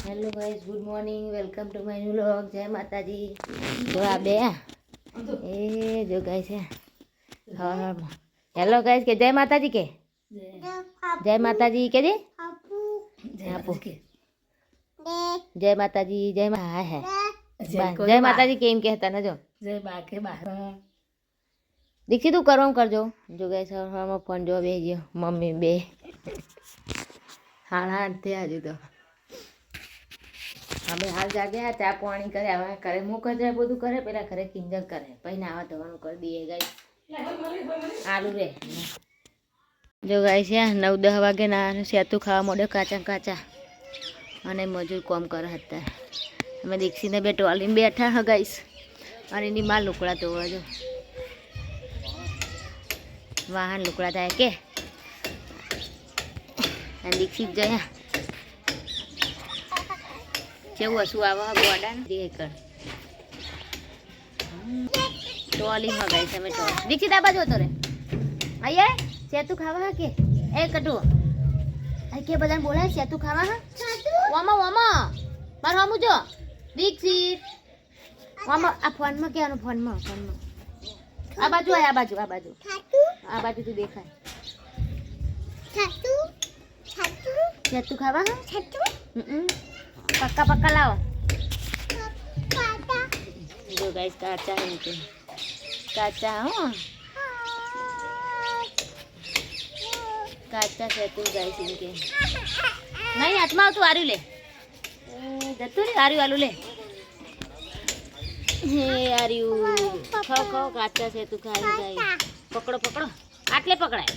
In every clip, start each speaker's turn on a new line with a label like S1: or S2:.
S1: Hello guys, good morning, welcome to my new vlog. જય માતાજી. જો આ બે એ જો ગાઈસ હા હેલો ગાઈસ કે જય માતાજી કે જય માતાજી કે જે આપો જય માતાજી જય હા હે જય માતાજી કેમ કહેતા ન જો
S2: જય બા કે બા
S1: દીક્ષિત તું કરવાનું કરજો. જો ગાઈસ હવામાં ફોન જો બે ગયો મમ્મી બે હાડા થયા હજુ તો અમે હાલ જાગ્યા ચા પાણી કરે હવે કરે મૂકે જાય બધું કરે પેલા ઘરે કિંજલ કરે પછી નાવા ધોવાનું કરી દઈએ ગાઈસ. આલુ રે જો ગાઈસ 9-10 વાગે ના સેતું ખાવા મળે કાચા કાચા અને મજૂર કોમ કરે હતા. અમે દીક્ષિતને બે ટોલીને બેઠા હા ગાઈસ અને એની માં લુકડા ધોવા જો વાહન લુકડા થાય કે અને દીક્ષિત જયા કેવું હશું આવા ગોડા ને કર ટોલી મગાઈ તમે ટોલી દીક્ષિત આ બાજુ હતો રે અહીંયા સેતું ખાવા હા કે એ કટુ આ કે બધાને બોલાય સેતું ખાવા હા વામા વામા માર વામું જો દીક્ષિત વામા આ ફોનમાં કેવાનું ફોનમાં આ બાજુ આ બાજુ આ બાજુ તું દેખાય સેતું ખાવા હા પક્કા પક્કા લાવો જો ગાઈસ કાચા હે કે કાચા હો કાચા છે તું ગાઈસ ઇનકે નહીં હાથમાં આવતું આર્યું લે જતું રે આર્યું આલુ લે હે આર્યું ખાઓ ખાઓ કાચા છે તું ખાઈ જાય પકડો પકડો આટલે પકડાય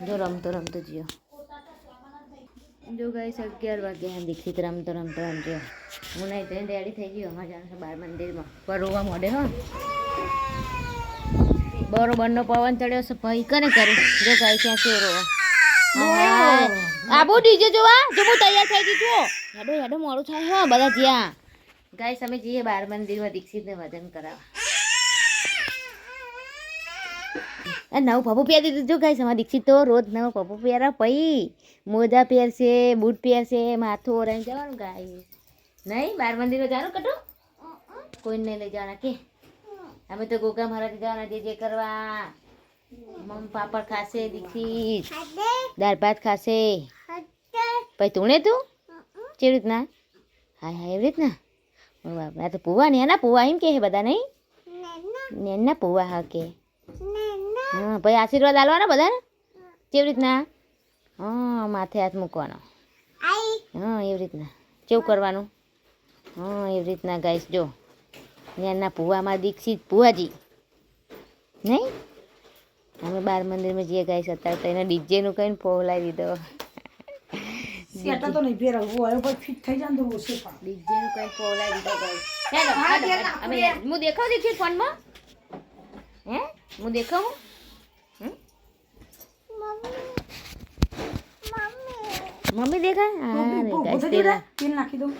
S1: જો રમતો રમતો જીઓ જો ગાઈસ 11 વાગ્યા દીક્ષિત રમતો રમજો હું નહીં તો રેડી થઈ ગયો અમારે જાણ છે બાર મંદિરમાં પરોવા મોડે હો બરોબરનો પવન ચડ્યો છે ભાઈ કને કરી જો ગાઈસ ત્યાં કેરો આબુ ડીજે જોવા જો હું તૈયાર થઈ ગઈ છું હેડો હેડો મોડું થાય હો બધા જ્યાં ગાઈસ અમે જઈએ બાર મંદિરમાં દીક્ષિતને વજન કરાવવા નવું પપ્પુ પહેરી દીધું જો ગાઈસ અમારા દીક્ષિત તો રોજ નવો પપ્પુ પહેરા પછી મોજા પહેરશે બૂટ પહેરશે માથું ઓરાઈને જવાનું ગાઈસ નહીં બાર મંદિરમાં જવાનું કટો કોઈને નહીં લઈ જવાના કે અમે તો ગોગા મહારાજ જવાના જે કરવા મમ્મી પાપડ ખાશે દીક્ષિત દાળ ભાત ખાશે પછી તું કેવી રીતના હા હા એવી રીતના આ તો પુવા ને એના પુવા એમ કે બધા નહીં નેના પુવા હા કે હા પછી આશીર્વાદ આલવાના બધાને કેવી રીતના હા માથે હાથ મૂકવાનો હા એવી રીતના કેવું કરવાનું હા એવી રીતના ગાઈસ જો એના પુવામાં દીક્ષિત પુવાજી નહીં અમે બાર મંદિરમાં જઈએ ગાઈસ અત્યારે તો એને ડીજેનું કહીને પોલાવી દીધો ડીજેનું કઈ પોલાવી દીધો ગાઈસ અમે હું દેખાવ દીક્ષિત ફોનમાં હે હું દેખાવું મમ્મી દેખાય હા તેલ નાખી દઉં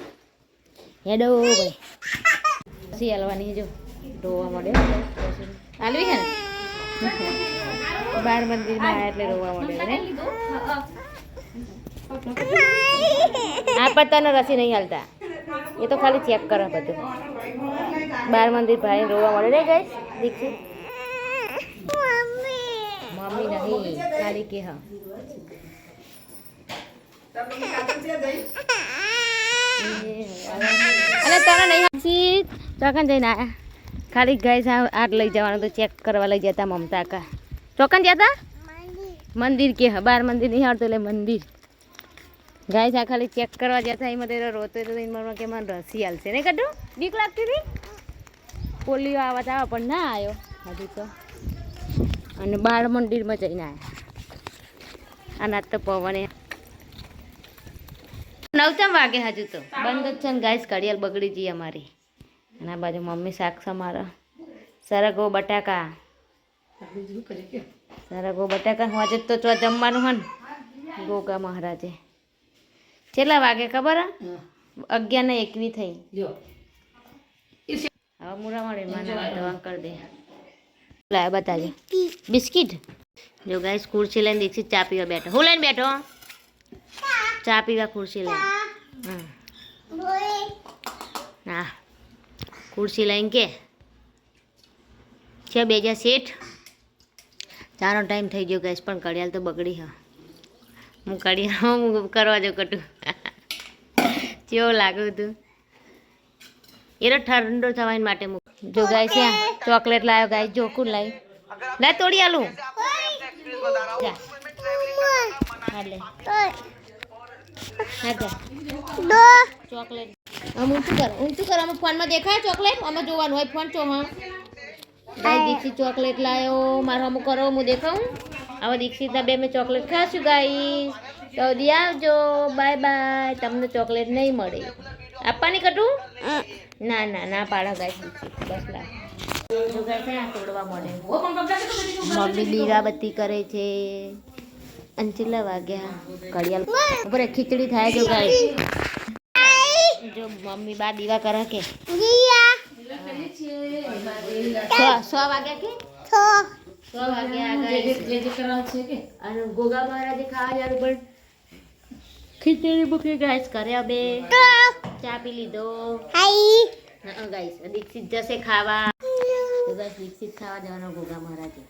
S1: હેડો ભાઈ પછી હલવાની જો રોવા મળે હાલવી છે ને બાર મંદિરમાં આવ્યા એટલે રોવા મળે ને આ પણ તને રસી નહીં હાલતા એ તો ખાલી ચેક કરે બધું બાર મંદિર ભાઈ રોવા મળે રે ગઈ દીક્ષિત મમ્મી નહીં ખાલી કે હા અરે તને નહીં ચોકન જઈને આયા ખાલી ગાઈસ આટ લઈ જવાનું તો ચેક કરવા લઈ જતા મમતા કા ચોકન જતા મંદિર કે બાર મંદિર નહીં આવડતું એટલે મંદિર ગાઈસ આ ખાલી ચેક કરવા જતા એમાં તો રોતો તો એમાં કે મને રસી હાલશે નહીં કટું બીક લાગતી હતી પોલિયો આવવા આવે પણ ના આવ્યો હજુ તો અને બાળ મંદિરમાં જઈને આવ્યા અને આજ તો પવને 9 વાગે હજુ તો બંધ જ છે ને ગાઈસ ઘડિયાળ બગડી જઈએ અમારી અને આ બાજુ મમ્મી શાક સમારા સરગવો બટાકા હોજે તો ચો જમવાનું હન ગોગા મહારાજે કેટલા વાગે ખબર 11:21 થઈ હવે મુરા મળે માના દવા કરી દે લાય બતાજે બિસ્કિટ જો ગાઈસ ખુરશી લઈને દીક્ષિત ચા પીવા બેઠો હું લઈને બેઠો ચા પીવા ખુરશી લઈ હા ખુરશી લઈને કે છે બેજા શેઠ ચાનો ટાઈમ થઈ ગયો ગેસ પણ ઘડિયાળ તો બગડી હા હું ઘડિયાળ હું કરવા જો કટું કેવું લાગ્યું હતું એનો ઠંડો થવા માટે જો ગાય છે ચોકલેટ લાવ્યો ગાય જો કોણ લાવી લે તોડી આલું ચોકલેટ ઊંચું કરો અમે ફોનમાં દેખાય ચોકલેટ અમે જોવાનું હોય ફોન ચો હા ગાય દીક્ષિત ચોકલેટ લાવ્યો મારો અમુક કરો હું દેખાઉં હવે દીક્ષિતના બે મેં ચોકલેટ ખાશું ગાઈસ તો દી આવજો બાય બાય તમને ચોકલેટ નહીં મળે આપવાની કટું ના ના ના પાડા ગાઈસ દીક્ષિત બસ લા તોડવા મળે મમ્મી દીવાબત્તી કરે છે અને કેટલા વાગ્યા ઘડિયાળ ઉપર ખીચડી થાય જો ગાઈસ જો મમ્મી બા દીવા કરે કે 100 વાગ્યા કે 100 વાગ્યા અને ગોગા મહારાજે ખાવા જવાનું પણ ખીચડી ભૂખી ગાઈસ કરે બે ચા પી લીધો ગાઈસ દીક્ષિત જશે ખાવા તો ગાઈસ દીક્ષિત ખાવા જવાનો ગોગા મહારાજે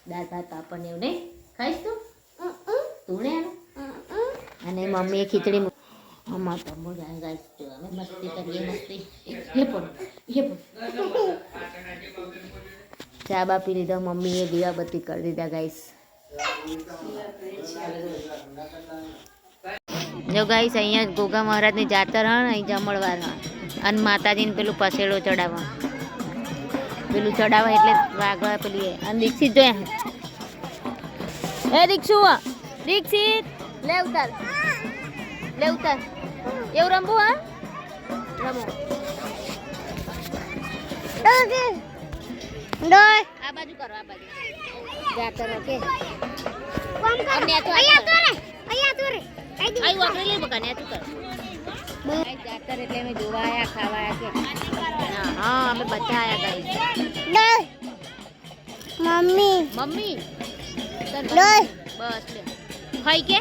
S1: દાળ ભાત પાપડ ને એવું નહીં ખાઈશ તું ને અને મમ્મીએ ખીચડી અમાર તો મજા ગાઈસ જો અમે મસ્તી કરીએ મસ્તી હે પણ ચા બા પી લીધો મમ્મીએ દીવાબત્તી કરી દીધા ગાઈસ જો ગાઈસ અહીંયા ગોગા મહારાજની જાતર હણ અહીં જમણવાર હણ અને માતાજીને પેલું પસેડો ચડાવવા પેલું ચડાવવા એટલે વાગવા પેલી અને દીક્ષિત જો એ દીક્ષિત લે ઉતાર એવું રમવું હા રમો આ બાજુ કરો આ બાજુ જાતર ઓકે જાતર એટલે અમે જોવા આયા ખાવા આયા કે હા અમે બધા આયા ગાઈસ મમ્મી બસ લે ખાઈ કે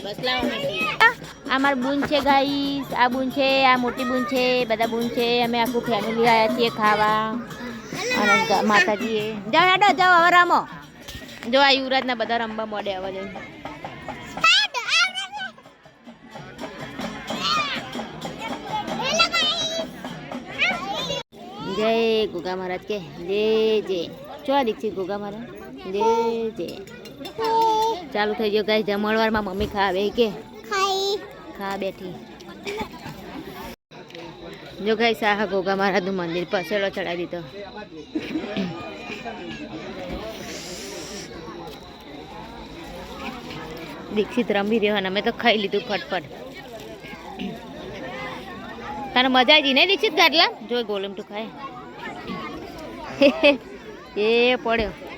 S1: બસ લાવો આ મારી બૂન છે ગાઈસ આ બૂન છે આ મોટી બૂન છે બધા બૂન છે અમે આખું ફેમિલી આવ્યા છીએ ખાવા અને માતાજીએ જાઓ હેડો જાઓ હવે રમો જો આ યુવરાજના બધા રમવા મળે હવે જય ગોગા મહારાજ કે જય જય ચો દીક્ષિત ગોગા મહારાજ જય જય ચાલુ થઈ ગયો ગાઈસ જમણવારમાં મમ્મી ખાવે કે ખા બેઠી જો ગાઈસ આ ગોગા મહારાજનું મંદિર પસેલો ચડાવી દીધો દીક્ષિત રમી રહ્યો અને અમે તો ખાઈ લીધું ફટફટ તને મજા આવી ને દીક્ષિત ગાડલા જો ગોલમ તું ખાય એ પડ્યો